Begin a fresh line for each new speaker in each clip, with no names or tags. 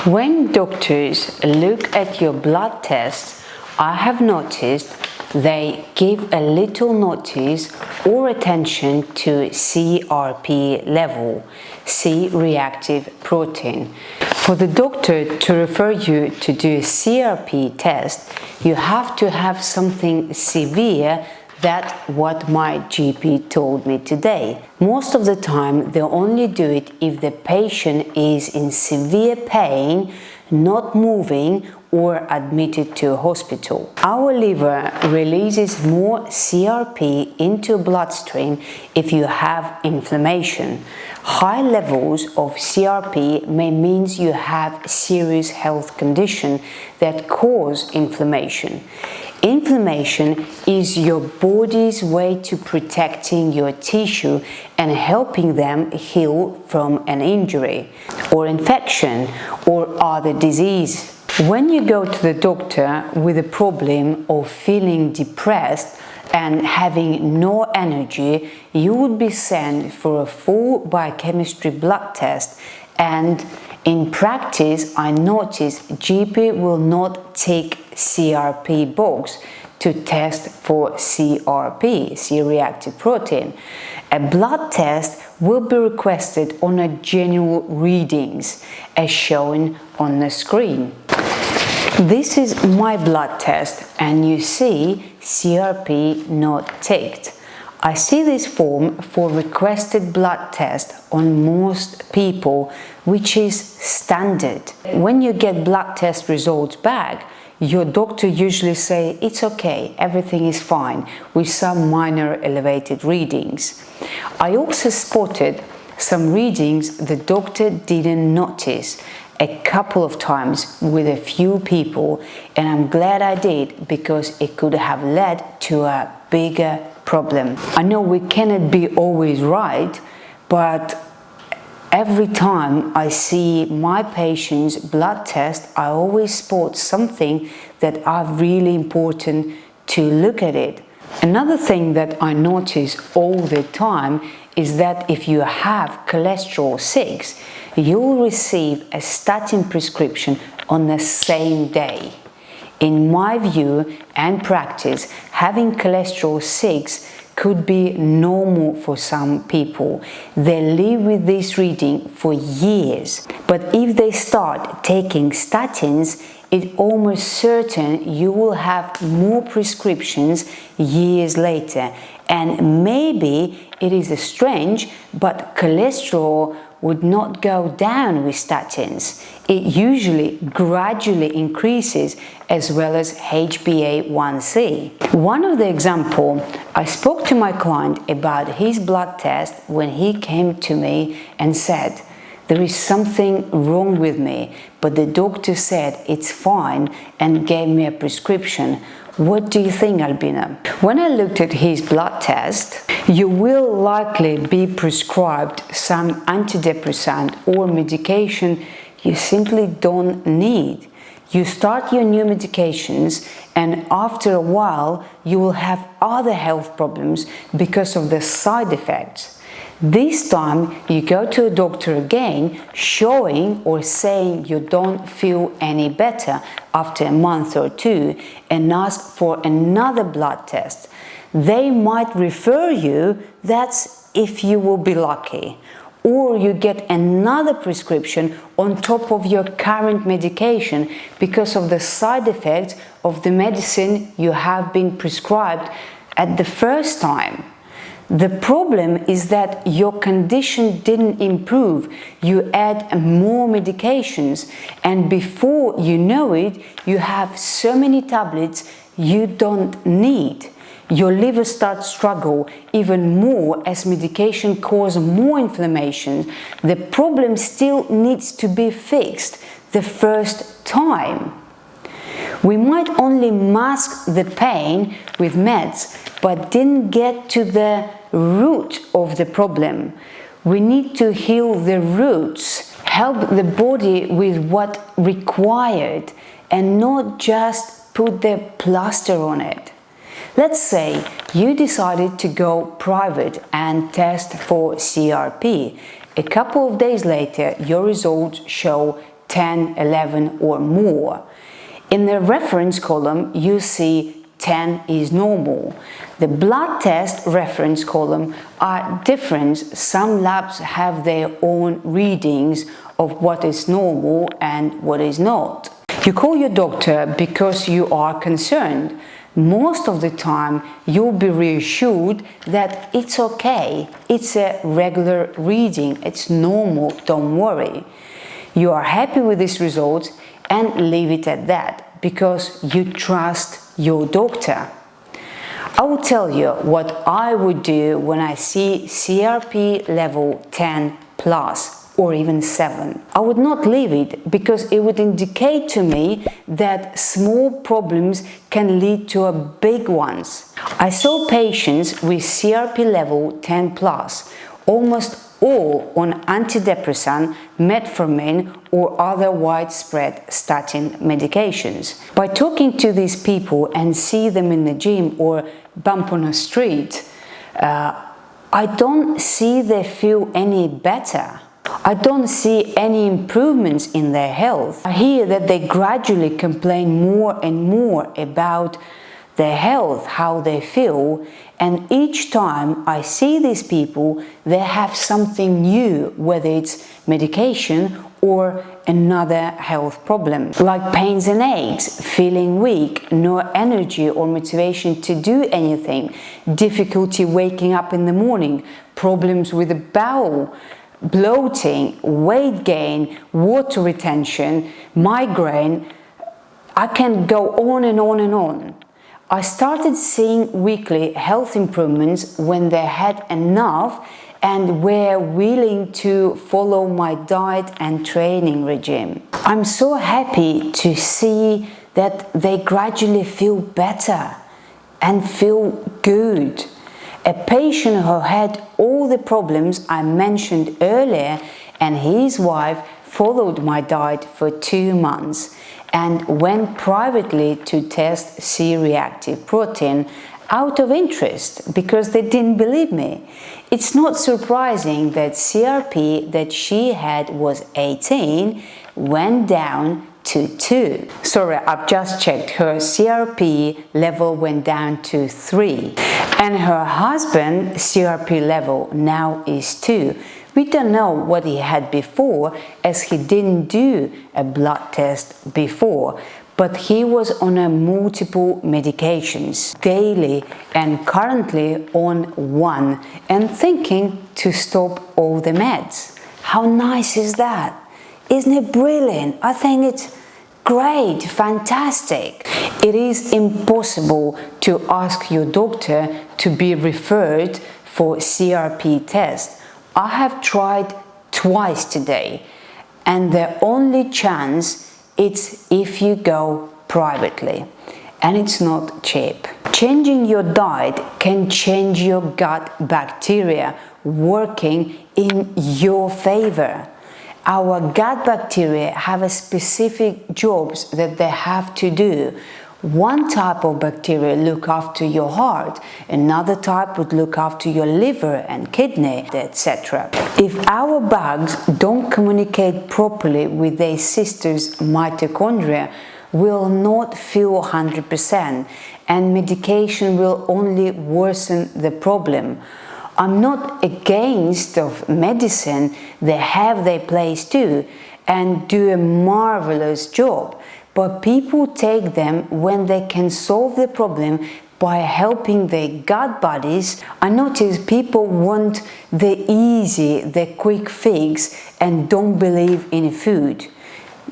When doctors look at your blood test, I have noticed they give a little notice or attention to CRP level, C-reactive protein. For the doctor to refer you to do a CRP test, you have to have something severe. That's what my GP told me today. Most of the time, they only do it if the patient is in severe pain, not moving, or admitted to a hospital. Our liver releases more CRP into bloodstream if you have inflammation. High levels of CRP may mean you have a serious health condition that cause inflammation. Inflammation is your body's way to protecting your tissue and helping them heal from an injury or infection or other disease. When you go to the doctor with a problem of feeling depressed and having no energy, you would be sent for a full biochemistry blood test, and in practice I noticed GP will not take CRP box to test for CRP, C-reactive protein. A blood test will be requested on a general readings as shown on the screen. This is my blood test and you see CRP not ticked. I see this form for requested blood test on most people, which is standard. When you get blood test results back, your doctor usually say it's okay, everything is fine, with some minor elevated readings. I also spotted some readings the doctor didn't notice a couple of times with a few people, and I'm glad I did because it could have led to a bigger problem. I know we cannot be always right, but every time I see my patient's blood test, I always spot something that are really important to look at it. Another thing that I notice all the time is that if you have cholesterol 6, you will receive a statin prescription on the same day. In my view and practice, having cholesterol 6 could be normal for some people. They live with this reading for years. But if they start taking statins, it's almost certain you will have more prescriptions years later. And maybe it is strange, but cholesterol would not go down with statins. It usually gradually increases, as well as HbA1c. One of the examples, I spoke to my client about his blood test when he came to me and said, there is something wrong with me, but the doctor said it's fine and gave me a prescription. What do you think, Albina? When I looked at his blood test, you will likely be prescribed some antidepressant or medication you simply don't need. You start your new medications, and after a while you will have other health problems because of the side effects. This time you go to a doctor again, showing or saying you don't feel any better after a month or two, and ask for another blood test. They might refer you, that's if you will be lucky. Or you get another prescription on top of your current medication because of the side effects of the medicine you have been prescribed at the first time. The problem is that your condition didn't improve. You add more medications, and before you know it, you have so many tablets you don't need. Your liver starts to struggle even more as medication causes more inflammation. The problem still needs to be fixed the first time. We might only mask the pain with meds, but didn't get to the root of the problem. We need to heal the roots, help the body with what required, and not just put the plaster on it. Let's say you decided to go private and test for CRP. A couple of days later, your results show 10, 11 or more. In the reference column, you see 10 is normal. The blood test reference column are different. Some labs have their own readings of what is normal and what is not. You call your doctor because you are concerned. Most of the time, you'll be reassured that it's okay, it's a regular reading, it's normal, don't worry. You are happy with this result and leave it at that because you trust your doctor. I will tell you what I would do when I see CRP level 10 plus or even 7. I would not leave it because it would indicate to me that small problems can lead to big ones. I saw patients with CRP level 10 plus, almost all on antidepressant, metformin or other widespread statin medications. By talking to these people and see them in the gym or bump on a street, I don't see they feel any better. I don't see any improvements in their health. I hear that they gradually complain more and more about their health, how they feel, and each time I see these people, they have something new, whether it's medication or another health problem, like pains and aches, feeling weak, no energy or motivation to do anything, difficulty waking up in the morning, problems with the bowel, bloating, weight gain, water retention, migraine. I can go on and on and on. I started seeing weekly health improvements when they had enough and were willing to follow my diet and training regime. I'm so happy to see that they gradually feel better and feel good. A patient who had all the problems I mentioned earlier and his wife followed my diet for 2 months and went privately to test C-reactive protein out of interest because they didn't believe me. It's not surprising that CRP that she had was 18 went down to 2. Sorry, I've just checked. Her CRP level went down to 3 and her husband's CRP level now is 2. We don't know what he had before as he didn't do a blood test before, but he was on multiple medications daily and currently on 1 and thinking to stop all the meds. How nice is that? Isn't it brilliant? I think it's great, fantastic. It is impossible to ask your doctor to be referred for CRP test. I have tried twice today and the only chance it's if you go privately and it's not cheap. Changing your diet can change your gut bacteria working in your favor. Our gut bacteria have a specific jobs that they have to do. One type of bacteria look after your heart, another type would look after your liver and kidney, etc. If our bugs don't communicate properly with their sisters' mitochondria, we'll not feel 100% and medication will only worsen the problem. I'm not against of medicine, they have their place too and do a marvelous job. But people take them when they can solve the problem by helping their gut bodies. I notice people want the easy, the quick fix and don't believe in food.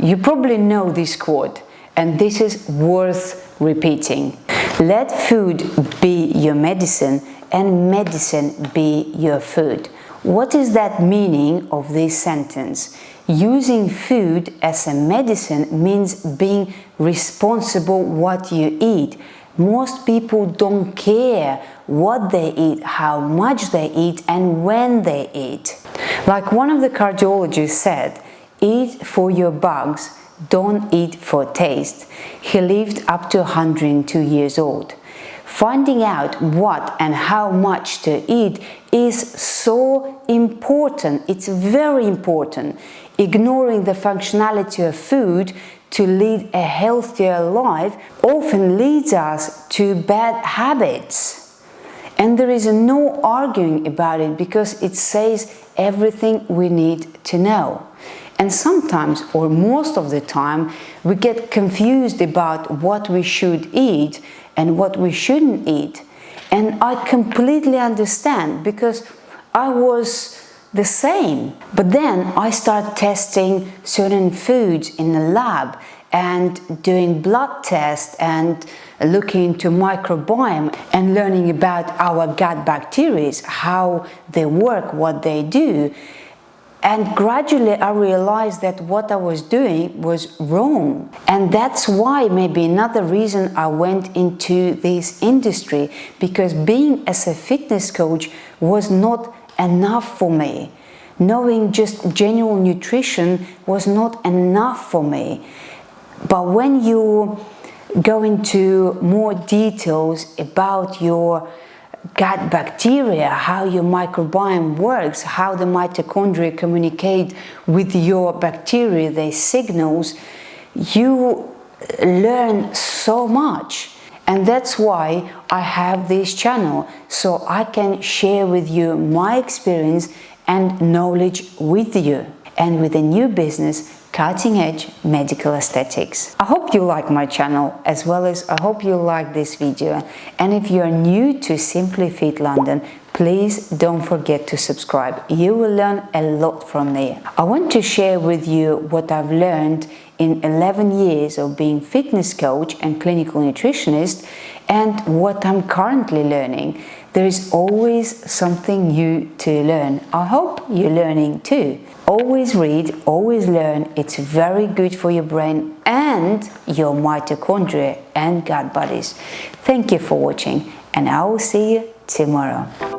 You probably know this quote and this is worth repeating. Let food be your medicine and medicine be your food. What is that meaning of this sentence? Using food as a medicine means being responsible what you eat. Most people don't care what they eat, how much they eat and when they eat. Like one of the cardiologists said, eat for your bugs, don't eat for taste. He lived up to 102 years old. Finding out what and how much to eat is so important. It's very important. ignoring the functionality of food to lead a healthier life often leads us to bad habits. And there is no arguing about it because it says everything we need to know. And sometimes, or most of the time, we get confused about what we should eat and what we shouldn't eat. And I completely understand because I was the same. But then I started testing certain foods in the lab and doing blood tests and looking into microbiome and learning about our gut bacteria, how they work, what they do. And gradually I realized that what I was doing was wrong. And that's why maybe another reason I went into this industry, because being as a fitness coach was not enough for me. Knowing just general nutrition was not enough for me. But when you go into more details about your gut bacteria, how your microbiome works, how the mitochondria communicate with your bacteria, their signals, you learn so much. And that's why I have this channel, so I can share with you my experience and knowledge with you, and with a new business, Cutting Edge Medical Aesthetics. I hope you like my channel, as well as I hope you like this video. And if you're new to SimplyFit London, please don't forget to subscribe. You will learn a lot from me. I want to share with you what I've learned in 11 years of being fitness coach and clinical nutritionist, and what I'm currently learning. There is always something new to learn. I hope you're learning too. Always read, always learn. It's very good for your brain and your mitochondria and gut bodies. Thank you for watching, and I will see you tomorrow.